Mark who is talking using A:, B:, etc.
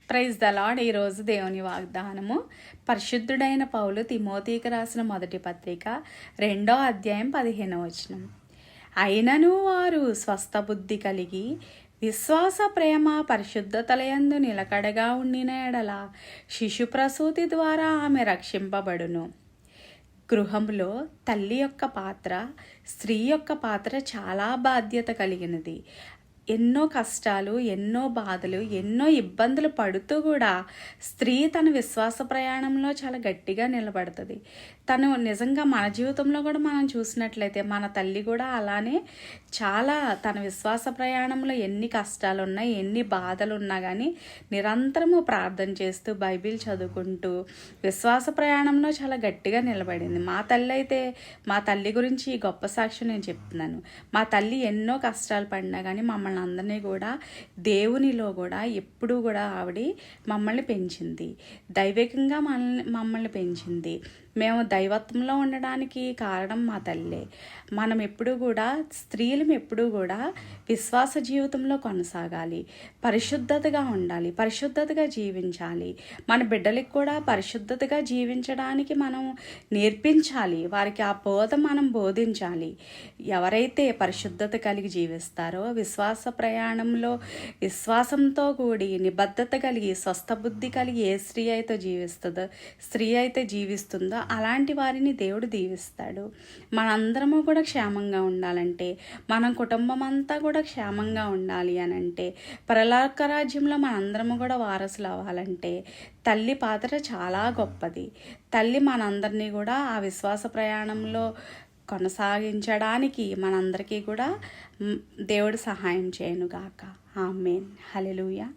A: Praise the lord. ఈరోజు దేవుని వాగ్దానము పరిశుద్ధుడైన పౌలు తిమోతికి రాసిన మొదటి పత్రిక 2వ అధ్యాయం 15వ వచనం. అయినను వారు స్వస్థ బుద్ధి కలిగి విశ్వాస ప్రేమ పరిశుద్ధతలయందు నిలకడగా ఉండిన ఎడల శిశు ప్రసూతి ద్వారా ఆమె రక్షింపబడును. గృహంలో తల్లి యొక్క పాత్ర, స్త్రీ యొక్క పాత్ర చాలా బాధ్యత కలిగినది. ఎన్నో కష్టాలు, ఎన్నో బాధలు, ఎన్నో ఇబ్బందులు పడుతూ కూడా స్త్రీ తన విశ్వాస ప్రయాణంలో చాలా గట్టిగా నిలబడుతుంది. తను నిజంగా మన జీవితంలో కూడా మనం చూసినట్లయితే మన తల్లి కూడా అలానే చాలా తన విశ్వాస ప్రయాణంలో ఎన్ని కష్టాలు ఉన్నా, ఎన్ని బాధలు ఉన్నా కానీ నిరంతరము ప్రార్థన చేస్తూ బైబిల్ చదువుకుంటూ విశ్వాస ప్రయాణంలో చాలా గట్టిగా నిలబడింది. మా తల్లి గురించి ఈ గొప్ప సాక్ష్యం నేను చెప్తున్నాను. మా తల్లి ఎన్నో కష్టాలు పడినా కానీ మమ్మల్ని అందరినీ కూడా దేవునిలో కూడా ఎప్పుడూ కూడా ఆవిడ మమ్మల్ని పెంచింది. దైవికంగా మమ్మల్ని పెంచింది. మేము దైవత్వంలో ఉండడానికి కారణం మా తల్లే. మనం ఎప్పుడూ కూడా స్త్రీలం ఎప్పుడూ కూడా విశ్వాస జీవితంలో కొనసాగాలి, పరిశుద్ధతగా ఉండాలి, పరిశుద్ధతగా జీవించాలి. మన బిడ్డలకు కూడా పరిశుద్ధతగా జీవించడానికి మనం నేర్పించాలి. వారికి ఆ బోధ మనం బోధించాలి. ఎవరైతే పరిశుద్ధత కలిగి జీవిస్తారో, విశ్వాస ప్రయాణంలో విశ్వాసంతో కూడి నిబద్ధత కలిగి స్వస్థ బుద్ధి కలిగి ఏ స్త్రీ అయితే జీవిస్తుందో అలాంటి వారిని దేవుడు దీవిస్తాడు. మనందరము కూడా క్షేమంగా ఉండాలంటే, మన కుటుంబం అంతా కూడా క్షేమంగా ఉండాలి అని అంటే, పరలోక రాజ్యంలో మనందరము కూడా వారసులు అవ్వాలంటే తల్లి పాత్ర చాలా గొప్పది. తల్లి మనందరినీ కూడా ఆ విశ్వాస ప్రయాణంలో కొనసాగించడానికి మనందరికీ కూడా దేవుడు సహాయం చేయనుగాక. ఆమేన్. హల్లెలూయా.